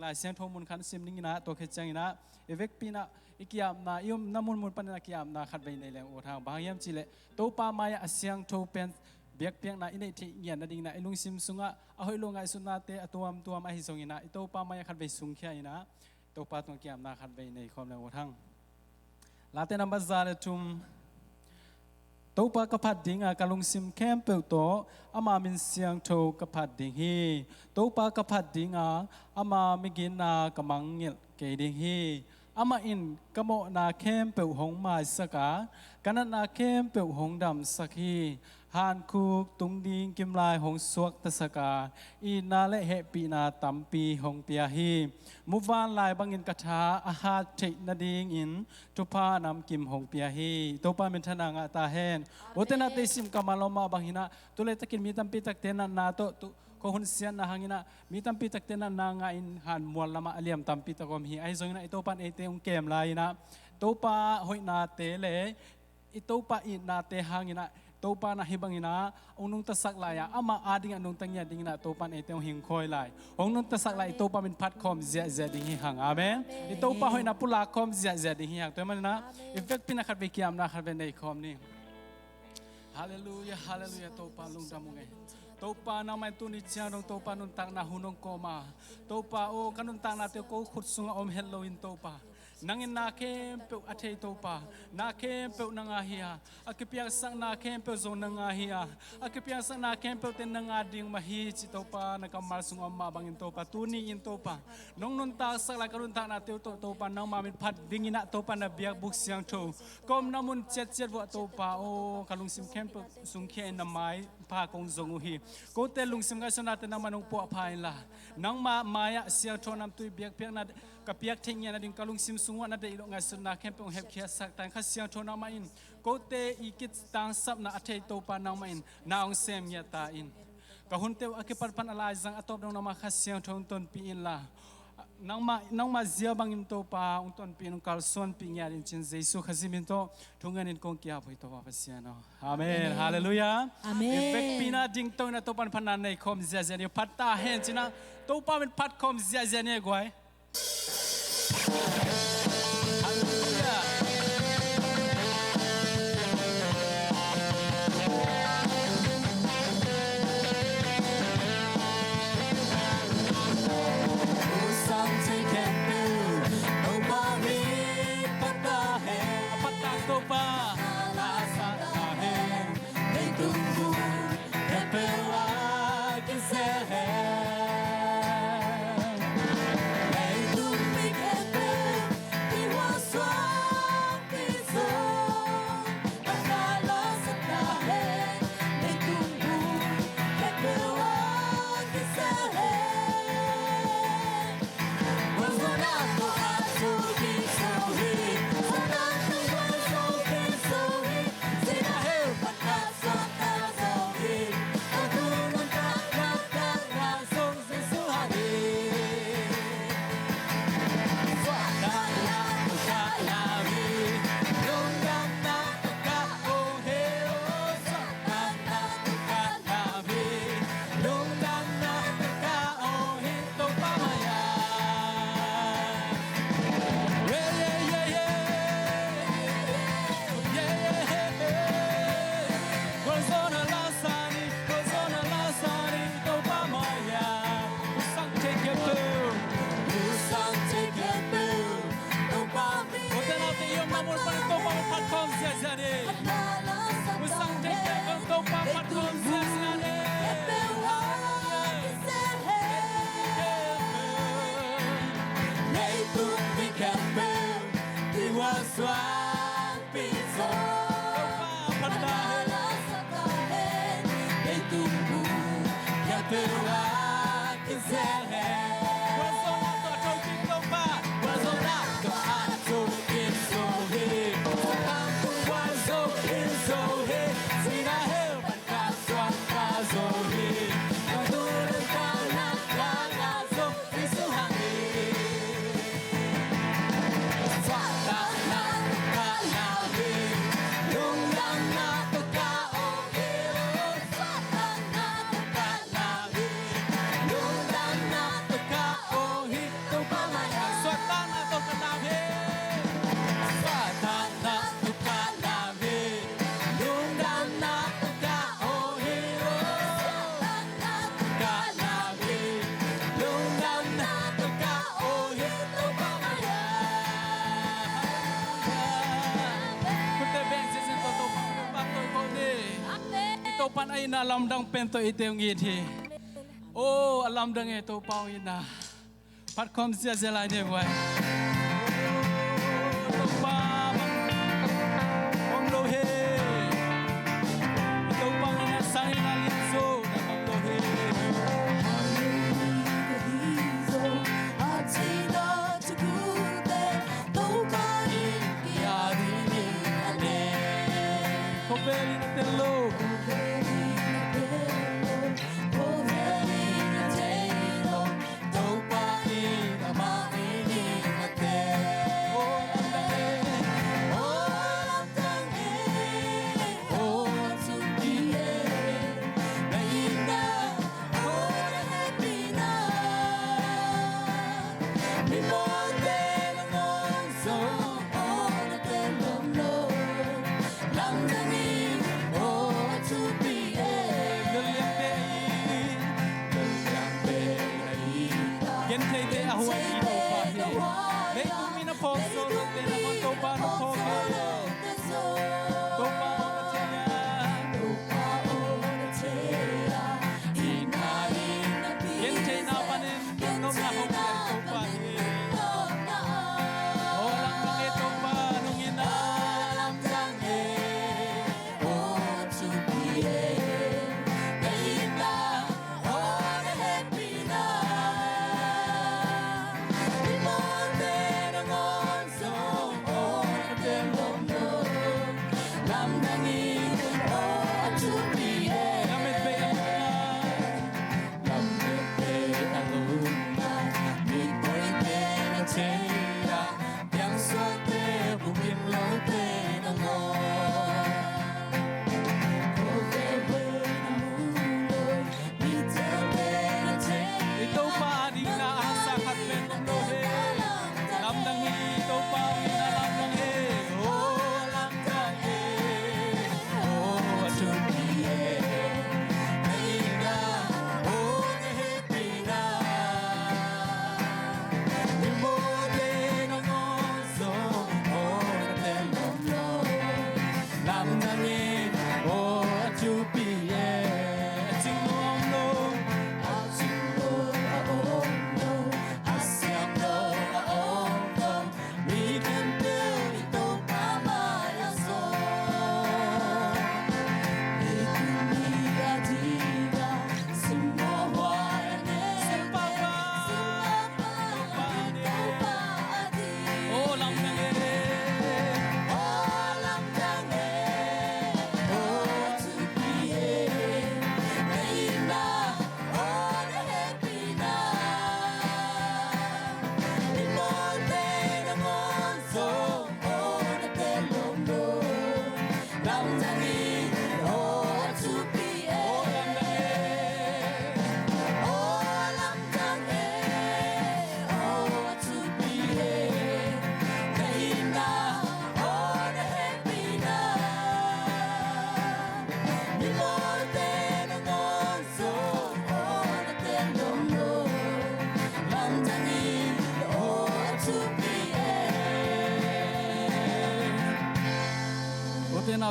ลายเสียงทมุนขันซิมนิงนะตัวเขจังนะเอเวกปีนะอีกยามนะยมน้ำมุนมุนปันนักยามนะขัดไปในแหล่งโอทางบางยามจิเลตัวปามายาเสียงทเป็นเบียกเปียงนะอินเดียนนะดิ่งนะลุงซิมสุงะเอาให้ลงไอสุนาเตอตัวมาฮิซงอินะตัวปามายาขัดไปสุงเขียอินะตัวปาตัวยามนะขัดไปในความแหล่งโอทางลาเตนัมบัซาเลตุมตัวปากพัดดิ่งกะลุงซิมแคมเปิลโตอามามินเสียงโทกพัดดิ่งฮีตัวปากพัดดิ่งอามามิกินากะมังเงลเกดิ่งฮีอามาอินกะโมนาแคมเปิลหงมาสกากันนาแคมเปิลหงดำสักฮีฮานคูกตุงดิงกิมลายหงสวกตสกาอีนาเลเฮปีนาตัมปีหงเปียฮีมุวานลายบังอินกะทาอาหาเทนาดิงอินทุพานำกิมหงเปียฮีตัวปามินทนางตาเฮนโอเตนาเตซิมกามาลมาบังหินะตุเลตะกินมีตัมปีตักเตนันนาโตko hun sian na hangina mi tampi takte na nga in han mual lama aliam tampi takom hi ai zong na ito pan ete ung kem lai na to pa hoi na te le ito pa i na te hangina to pa na hibangina unung tasak laya ama ading anung tangya ding na to pan ete ung hing khoi lai unung tasak lai ito pa min phat khom zia zia ding hi hang amen ito pa hoi na pula khom zia zia ding hi hang to man na effect pina khat be kiam na khat be nei khom ni hallelujah hallelujah to pa lung damung ai topa na mai tu ni cha dong topa nun tak na hunong koma topa o kanun tak na te ko khut sunga om hello in topa nangin na kem pe athei topa na kem pe nanga hia akipia sang na kem pe zon nanga hia akipia sang na kem pe ten nanga ding mahi chi topa na kamal sunga ma bangin topa tu ni in topa nong nun ta sak la kanun tak na te topa nang ma min phat ding ina topa na biak buk siang tho kom namun chet chet wa topa o kalung sim kem pe sung khe na mai pa kong zong hi ko te lung sim ga sona te na manong po phain la nang ma maya siang tho nam tu biak piak na ka piak thing ya na ding kalung sim sungwa na de ilo nga sona kem pe hep khia sak tan kha siang tho na ma in ko te ikit tang sap na athei to pa nang ma in naong sem ya ta in ka hun te akipan pan ala jang atop dong na ma kha siang thon ton pi in la nang ma zia bangin to pa ung ton pi nung kalson pi nya din chin jesu khazimin to thungan in kong kya phoi to pa pasiano amen hallelujah amen effect pina ding to na to pan phanan nei khom zia zia ni phatta hen china to pa min phat khom zia zia ni goi hallelujah ina lam dang pen to iteu ngi thi ô alam dang e to pau ina pat khom sia zela ne wai to pa om lo he to pa ina sang ina li zo na om lo he Poveri na telo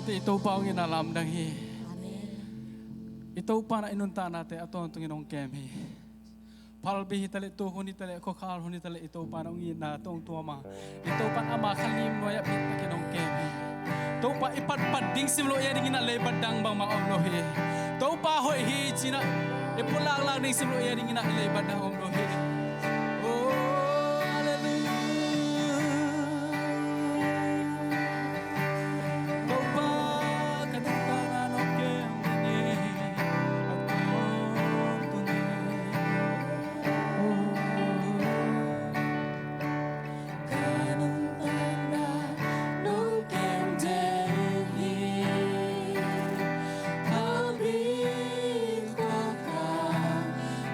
ito pa ang inalam dang hi. Ito pa na inunta natin ato ang tunginong kemi. Palbi hitali to huni tali ko khal huni tali ito pa na ungin na tong tuama. Ito pa ama kalim no ya pit na kinong kemi. Ito pa ipadpad ding simlo ya ding na lebat dang bang maomlohi. Ito pa hoy hi china ipulang lang ding simlo ya ding na lebat dang omlohi.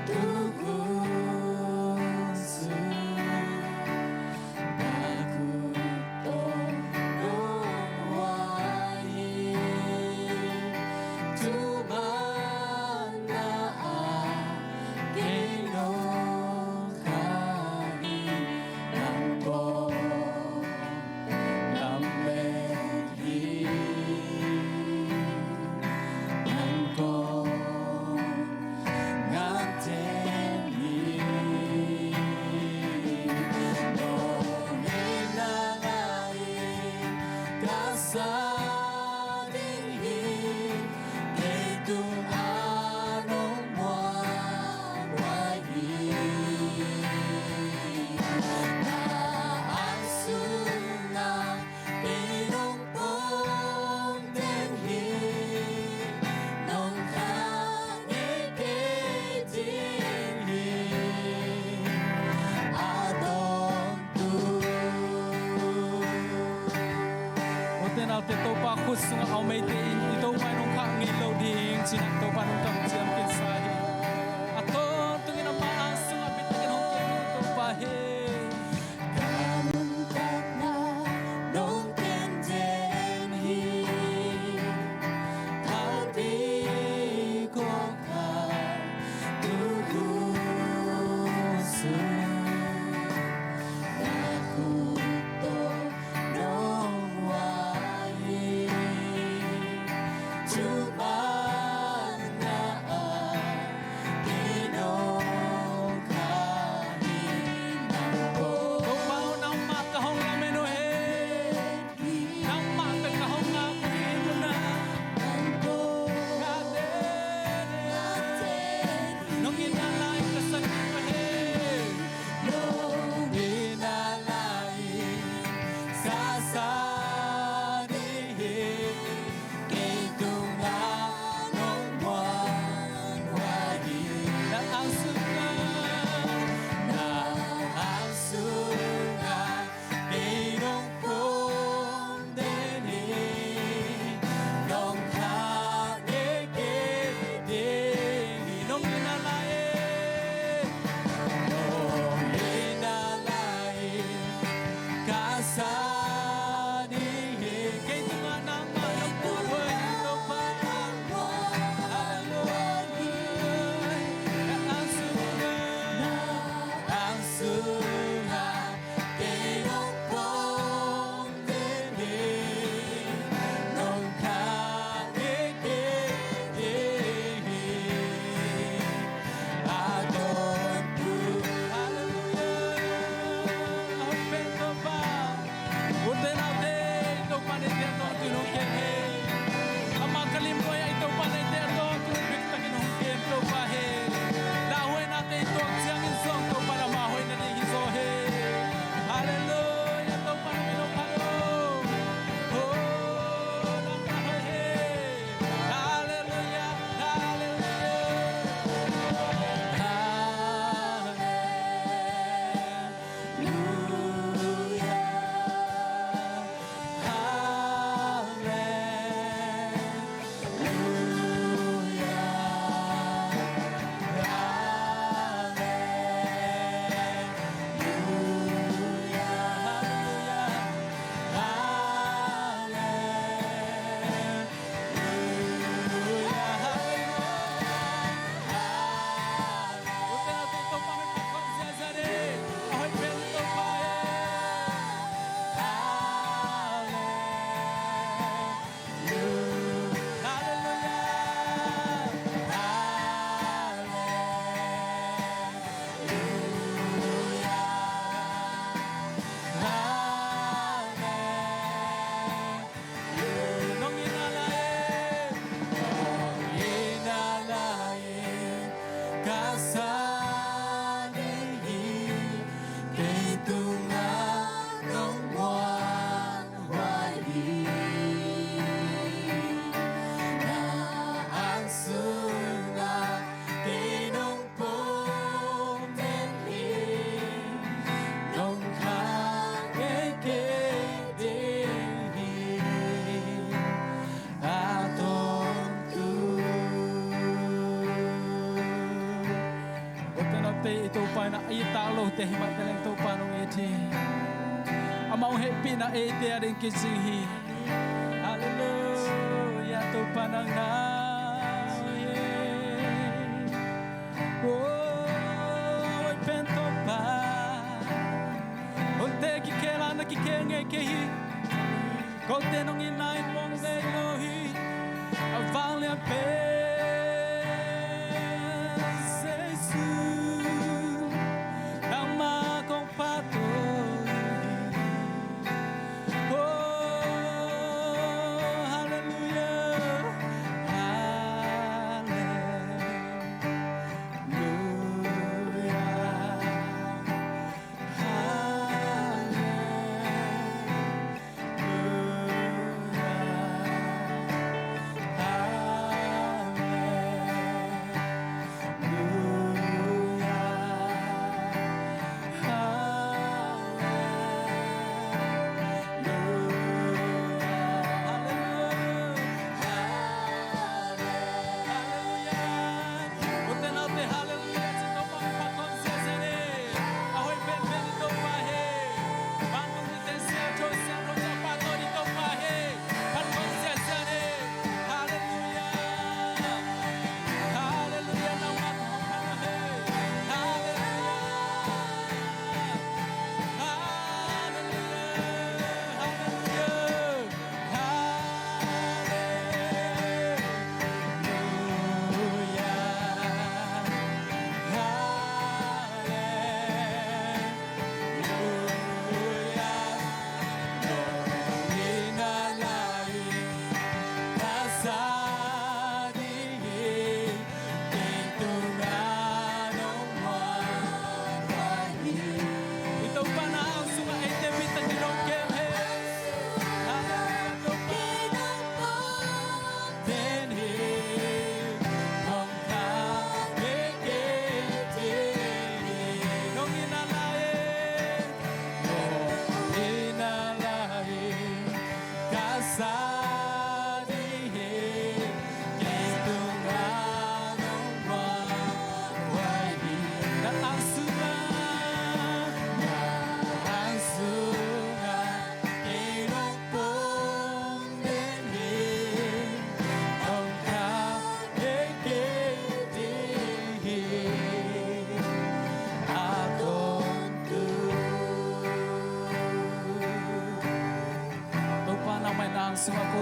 Tugu sunga au mai te in ito pa nong kha ngi lo ding chin to pa nong tam chiam kin sa hi ato tungin ama sunga bit ken hong ke to pa he ito pa na italo te himat teleng to panong iti amau happy na ite ading kisinghi hallelujah to panang na oh pento pa onte ki kela na ki kenge kehi kote nong inay mong delohi avalia pe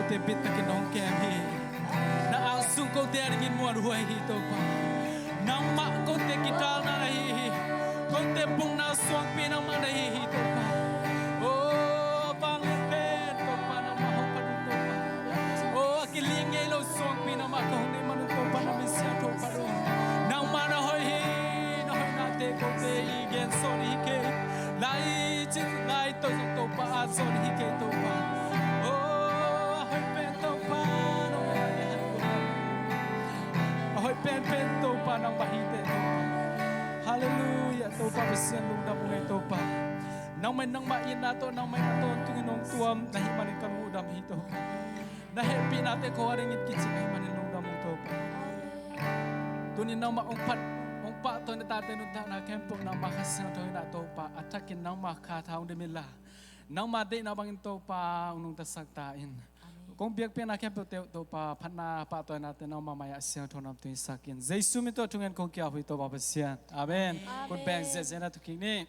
te bit ta ke nong kem hi na asung ko te ringin mo ruai hi to pa nang ma ko te kital na hi ko te bung na suang pi na ma hi to pa oh bang te to pa na ma ho pa to pa oh akiling ngai lo suang pi na ma ko ni ma to pa na mi sia to pa ro nang ma na hoi hi na hoi na te ko te igen so ni ke lai chin lai to to pa a so ni ke to pa pen to pa nang bahite to hallelujah to pa besian lung dam ngai to pa nang mai nang ma in na to nang mai to tungin nong tuam na hi manin kan udam hi to na happy na te ko aring it kitsi ngai manin lung dam to pa tunin nang ma ong pa to na ta te nu ta na kempong nang ma khasang to na to pa atakin nang ma kha thaung de mila nang ma de na bangin to pa nong ta sak ta in kung biak pe na kem pe to pa phana pa to na te no ma maya siang thonam tu sakin jesu mi to tungen kong kya hui to ba sian amen good bang ze na to king ni